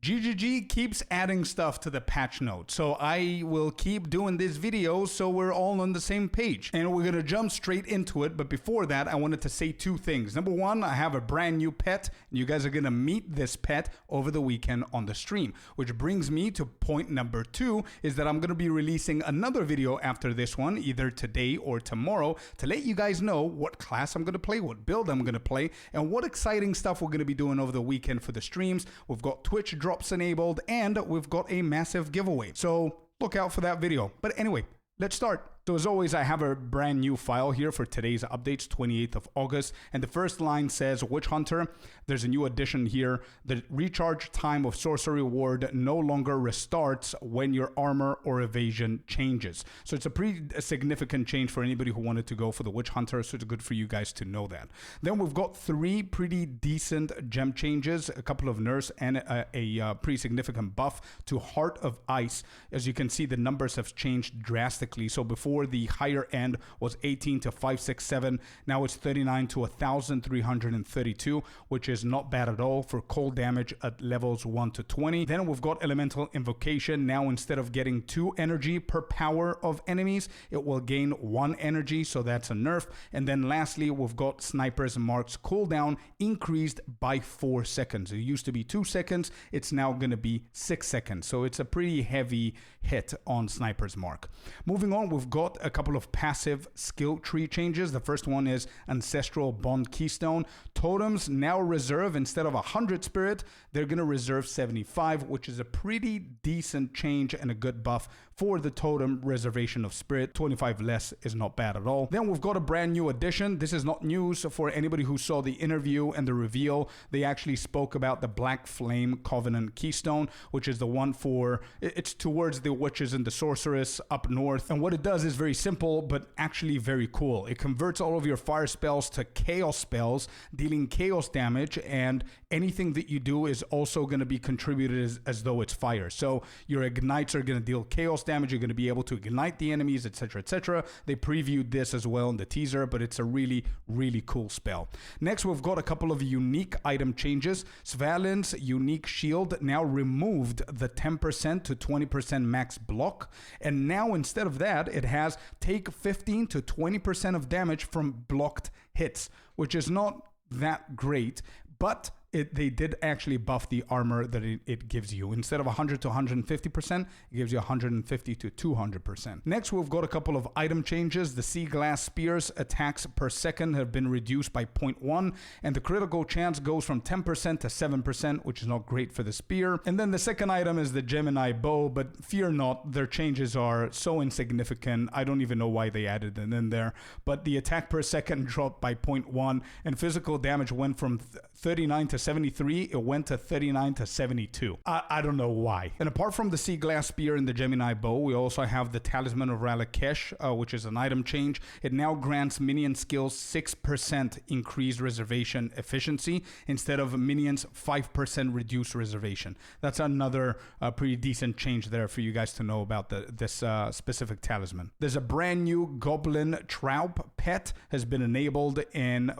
GGG keeps adding stuff to the patch notes, so I will keep doing this video so we're all on the same page. And we're gonna jump straight into it, but before that, I wanted to say two things. Number one, I have a brand new pet, and you guys are gonna meet this pet over the weekend on the stream. Which brings me to point number two, is that I'm gonna be releasing another video after this one, either today or tomorrow, to let you guys know what class I'm gonna play, what build I'm gonna play, and what exciting stuff we're gonna be doing over the weekend for the streams. We've got Twitch drops enabled, and we've got a massive giveaway. So look out for that video. But anyway, let's start. So as always, I have a brand new file here for today's updates, 28th of August. And the first line says, Witch Hunter. There's a new addition here. The recharge time of sorcery ward no longer restarts when your armor or evasion changes. So it's a pretty significant change for anybody who wanted to go for the Witch Hunter. So it's good for you guys to know that. Then we've got three pretty decent gem changes, a couple of nerfs, and a pretty significant buff to Heart of Ice. As you can see, the numbers have changed drastically. So before the higher end was 18 to 567. Now it's 39 to 1,332, which is not bad at all for cold damage at levels 1 to 20. Then we've got Elemental Invocation. Now instead of getting 2 energy per power of enemies, it will gain 1 energy, so that's a nerf. And then lastly, we've got Sniper's Mark's cooldown increased by 4 seconds. It used to be 2 seconds, it's now going to be 6 seconds. So it's a pretty heavy hit on Sniper's Mark. Moving on, we've got a couple of passive skill tree changes. The first one is Ancestral Bond Keystone. Totems now reserve, instead of 100 spirit, they're going to reserve 75, which is a pretty decent change and a good buff for the totem reservation of spirit. 25 less is not bad at all. Then we've got a brand new addition. This is not news for anybody who saw the interview and the reveal. They actually spoke about the Black Flame Covenant Keystone, which is the one for, it's towards the witches and the sorceress up north. And what it does is very simple, but actually very cool. It converts all of your fire spells to chaos spells, dealing chaos damage, and anything that you do is also going to be contributed as though it's fire. So your ignites are going to deal chaos damage, you're going to be able to ignite the enemies, etc., etc. They previewed this as well in the teaser, but it's a really, really cool spell. Next, we've got a couple of unique item changes. Svalin's unique shield now removed the 10% to 20% max block, and now instead of that, it has take 15 to 20% of damage from blocked hits, which is not that great, but they did actually buff the armor that it gives you. Instead of 100 to 150%, it gives you 150 to 200%. Next, we've got a couple of item changes. The Sea Glass Spear's attacks per second have been reduced by 0.1, and the critical chance goes from 10% to 7%, which is not great for the spear. And then the second item is the Gemini Bow, but fear not, their changes are so insignificant. I don't even know why they added it in there. But the attack per second dropped by 0.1, and physical damage went from 39 to 73, it went to 39 to 72. I don't know why. And apart from the Sea Glass Spear and the Gemini Bow, we also have the Talisman of Ralakesh, which is an item change. It now grants minion skills 6% increased reservation efficiency instead of minions 5% reduced reservation. That's another pretty decent change there for you guys to know about this specific talisman. There's a brand new Goblin Traup pet has been enabled in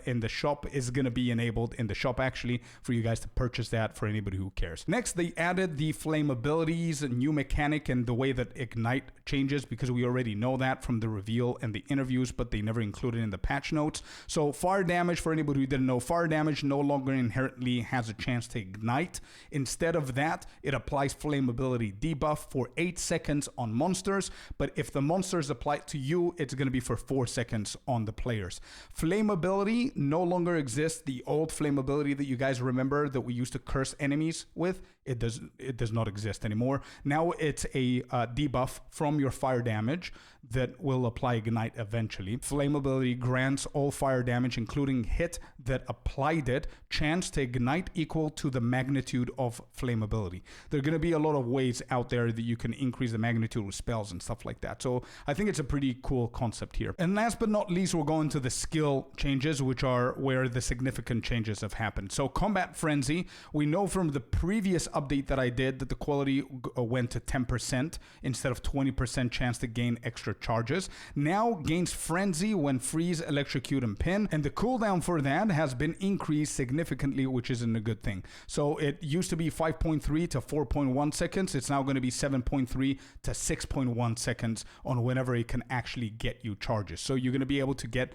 the shop, is going to be enabled in the shop actually, for you guys to purchase that for anybody who cares. Next, they added the flame abilities, a new mechanic, and the way that ignite changes, because we already know that from the reveal and the interviews, but they never included in the patch notes. So fire damage, for anybody who didn't know, fire damage no longer inherently has a chance to ignite. Instead of that, it applies flame ability debuff for 8 seconds on monsters, but if the monsters apply it to you, it's going to be for 4 seconds on the players. Flame ability no longer exists. The old flame ability that you guys remember that we used to curse enemies with, it does not exist anymore. Now it's a debuff from your fire damage that will apply ignite eventually. Flame ability grants all fire damage, including hit that applied it, chance to ignite equal to the magnitude of flame ability. There are going to be a lot of ways out there that you can increase the magnitude of spells and stuff like that. So I think it's a pretty cool concept here. And last but not least, we're going to the skill changes, which are where the significant changes have happened. different. So Combat Frenzy, we know from the previous update that I did that the quality went to 10% instead of 20% chance to gain extra charges. Now gains Frenzy when freeze, electrocute, and pin. And the cooldown for that has been increased significantly, which isn't a good thing. So it used to be 5.3 to 4.1 seconds. It's now going to be 7.3 to 6.1 seconds on whenever it can actually get you charges. So you're going to be able to get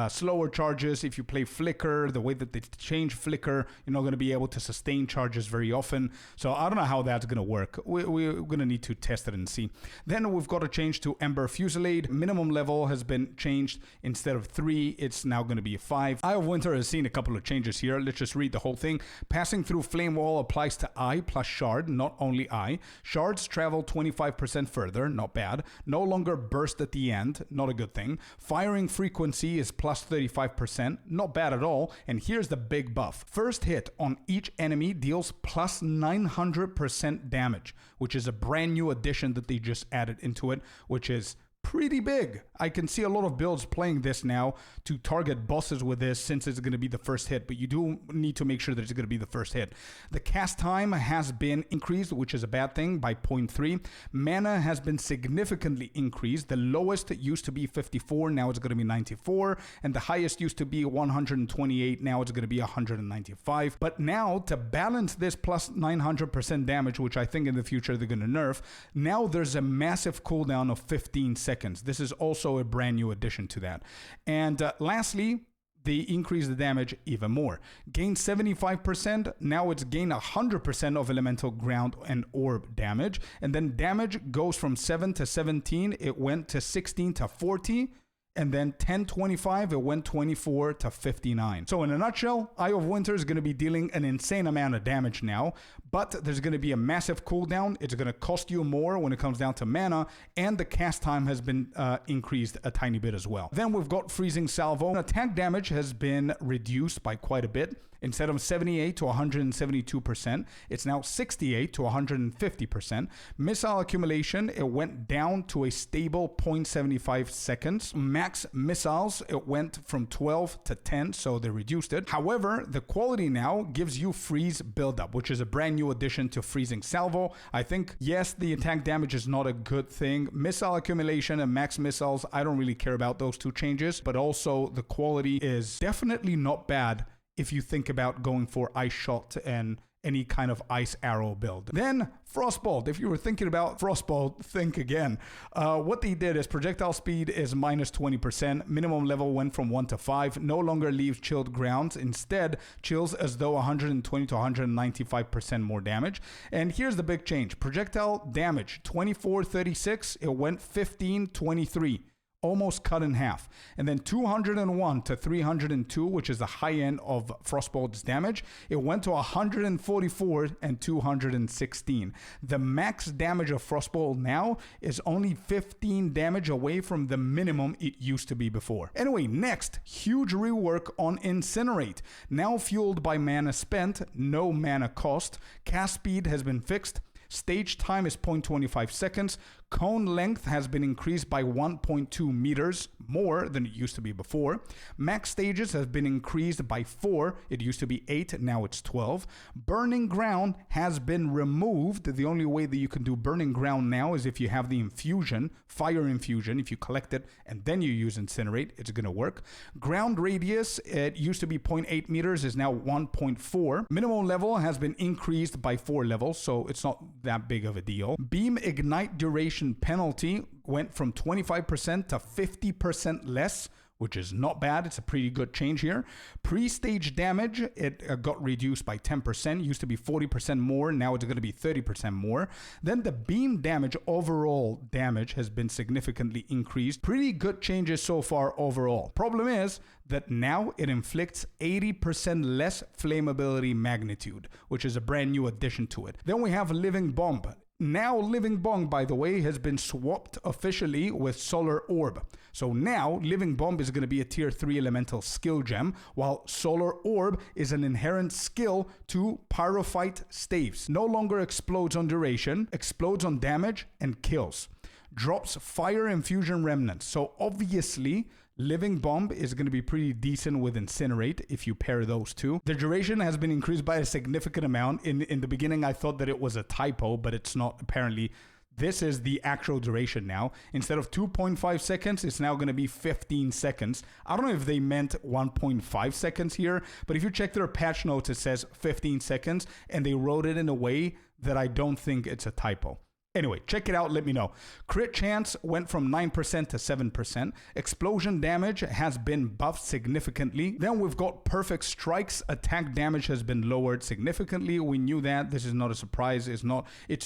slower charges. If you play Flicker, the way that they change Flicker, you're not going to be able to sustain charges very often. So I don't know how that's going to work. We're going to need to test it and see. Then we've got to change to Ember Fusillade. Minimum level has been changed. Instead of 3, it's now going to be 5. Eye of Winter has seen a couple of changes here. Let's just read the whole thing. Passing through Flame Wall applies to Eye plus Shard, not only Eye. Shards travel 25% further, not bad. No longer burst at the end, not a good thing. Firing frequency is plus 35%, not bad at all. And here's the big buff. First hit on each enemy deals plus 900% damage, which is a brand new addition that they just added into it, which is pretty big. I can see a lot of builds playing this now to target bosses with this since it's going to be the first hit, but you do need to make sure that it's going to be the first hit. The cast time has been increased, which is a bad thing, by 0.3. Mana has been significantly increased. The lowest used to be 54, now it's going to be 94, and the highest used to be 128, now it's going to be 195. But now, to balance this plus 900% damage, which I think in the future they're going to nerf, now there's a massive cooldown of 15 seconds. This is also a brand new addition to that. And lastly, they increase the damage even more. Gain 75%, now it's gain 100% of elemental, ground, and orb damage. And then damage goes from 7 to 17, it went to 16 to 40, and then 1025, it went 24 to 59. So in a nutshell, Eye of Winter is going to be dealing an insane amount of damage now, but there's going to be a massive cooldown. It's going to cost you more when it comes down to mana, and the cast time has been increased a tiny bit as well. Then we've got Freezing Salvo. Attack damage has been reduced by quite a bit. Instead of 78 to 172%, it's now 68 to 150%. Missile accumulation, it went down to a stable 0.75 seconds. Max missiles, it went from 12 to 10, so they reduced it. However, the quality now gives you freeze buildup, which is a brand new addition to Freezing Salvo. I think, yes, the attack damage is not a good thing. Missile accumulation and max missiles, I don't really care about those two changes, but also the quality is definitely not bad if you think about going for Ice Shot and any kind of Ice Arrow build. Then Frostbolt. If you were thinking about Frostbolt, think again. What they did is projectile speed is minus 20%. Minimum level went from 1 to 5. No longer leaves chilled grounds. Instead, chills as though 120 to 195% more damage. And here's the big change. Projectile damage, 2436. It went 1523. Almost cut in half. And then 201 to 302, which is the high end of Frostbolt's damage, it went to 144 and 216. The max damage of Frostbolt now is only 15 damage away from the minimum it used to be before. Anyway, next, huge rework on Incinerate. Now fueled by mana spent, no mana cost. Cast speed has been fixed. Stage time is 0.25 seconds. Cone length has been increased by 1.2 meters, more than it used to be before. Max stages have been increased by 4. It used to be 8, now it's 12. Burning ground has been removed. The only way that you can do burning ground now is if you have the infusion, fire infusion. If you collect it and then you use Incinerate, it's going to work. Ground radius, it used to be 0.8 meters, is now 1.4. Minimum level has been increased by 4 levels, so it's not that big of a deal. Beam ignite duration penalty went from 25% to 50% less, which is not bad. It's a pretty good change here. Pre-stage damage, it got reduced by 10%. Used to be 40% more. Now it's going to be 30% more. Then the beam damage, overall damage, has been significantly increased. Pretty good changes so far overall. Problem is that now it inflicts 80% less flammability magnitude, which is a brand new addition to it. Then we have Living Bomb. Now Living Bomb, by the way, has been swapped officially with Solar Orb. So now Living Bomb is going to be a tier 3 elemental skill gem, while Solar Orb is an inherent skill to Pyrophyte staves. No longer explodes on duration, explodes on damage, and kills. Drops fire infusion remnants. So obviously, Living Bomb is going to be pretty decent with Incinerate if you pair those two. The duration has been increased by a significant amount. In the beginning, I thought that it was a typo, but it's not apparently. This is the actual duration now. Instead of 2.5 seconds, it's now going to be 15 seconds. I don't know if they meant 1.5 seconds here, but if you check their patch notes, it says 15 seconds, and they wrote it in a way that I don't think it's a typo. Anyway, check it out, let me know. Crit chance went from 9% to 7%. Explosion damage has been buffed significantly. Then we've got perfect strikes. Attack damage has been lowered significantly. We knew that. This is not a surprise. It's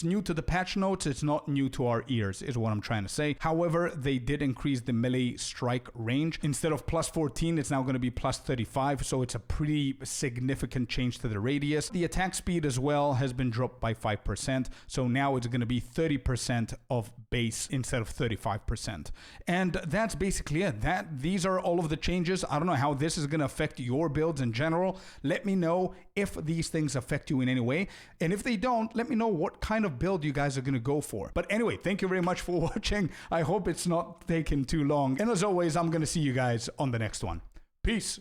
new to the patch notes. It's not new to our ears, is what I'm trying to say. However, they did increase the melee strike range. Instead of plus 14, it's now going to be plus 35. So it's a pretty significant change to the radius. The attack speed as well has been dropped by 5%. So now it's going to be 30% of base instead of 35%. And that's basically it. These are all of the changes. I don't know how this is going to affect your builds in general. Let me know if these things affect you in any way. And if they don't, let me know what kind of build you guys are going to go for. But anyway, thank you very much for watching. I hope it's not taken too long. And as always, I'm going to see you guys on the next one. Peace.